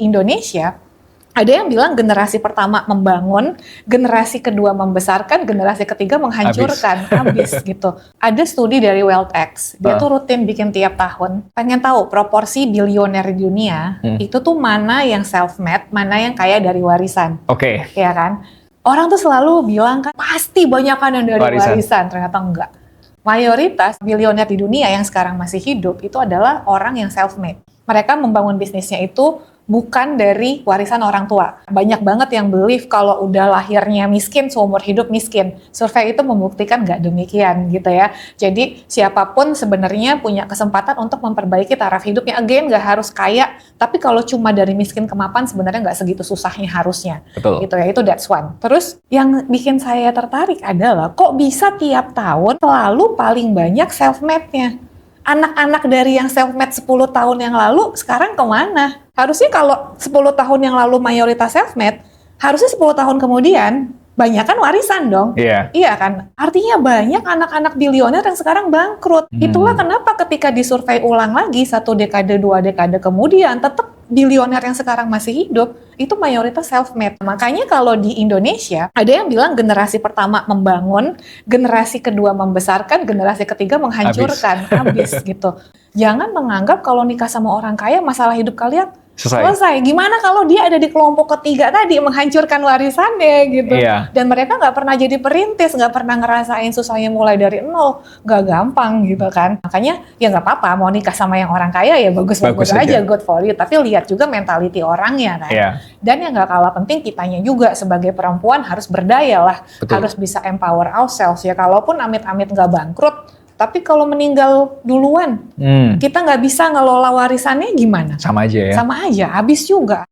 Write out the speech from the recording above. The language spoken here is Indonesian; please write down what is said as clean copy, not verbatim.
Indonesia, ada yang bilang generasi pertama membangun, generasi kedua membesarkan, generasi ketiga menghancurkan, habis gitu. Ada studi dari WealthX, dia tuh rutin bikin tiap tahun. Pengen tahu proporsi bilioner di dunia, itu tuh mana yang self-made, mana yang kaya dari warisan. Oke. Ya kan? Orang tuh selalu bilang kan, pasti banyakan yang dari warisan. Ternyata enggak. Mayoritas bilioner di dunia yang sekarang masih hidup, itu adalah orang yang self-made. Mereka membangun bisnisnya itu bukan dari warisan orang tua. Banyak banget yang believe kalau udah lahirnya miskin, seumur hidup miskin. Survei itu membuktikan nggak demikian gitu ya. Jadi siapapun sebenarnya punya kesempatan untuk memperbaiki taraf hidupnya. Again, nggak harus kaya, tapi kalau cuma dari miskin ke mapan sebenarnya nggak segitu susahnya harusnya. Betul. Gitu ya, itu that's one. Terus yang bikin saya tertarik adalah kok bisa tiap tahun selalu paling banyak self-made-nya. Anak-anak dari yang self-made 10 tahun yang lalu sekarang kemana? Harusnya kalau 10 tahun yang lalu mayoritas self-made, harusnya 10 tahun kemudian banyak kan warisan dong. Iya kan? Artinya banyak anak-anak bilioner yang sekarang bangkrut. Itulah kenapa ketika disurvei ulang lagi 1 dekade, 2 dekade kemudian tetap bilioner yang sekarang masih hidup itu mayoritas self-made. Makanya kalau di Indonesia ada yang bilang generasi pertama membangun, generasi kedua membesarkan, generasi ketiga menghancurkan, habis gitu. Jangan menganggap kalau nikah sama orang kaya masalah hidup kalian selesai. Gimana kalau dia ada di kelompok ketiga tadi menghancurkan warisannya gitu. Dan mereka nggak pernah jadi perintis, nggak pernah ngerasain susahnya mulai dari nol, nggak gampang gitu kan. Makanya ya nggak apa-apa mau nikah sama yang orang kaya ya bagus-bagus aja, good for you. Tapi lihat juga mentality orangnya kan. Dan yang nggak kalah penting kitanya juga sebagai perempuan harus berdaya lah, harus bisa empower ourselves ya. Kalaupun amit-amit nggak bangkrut, tapi kalau meninggal duluan, kita nggak bisa ngelola warisannya gimana? Sama aja ya? Sama aja, habis juga.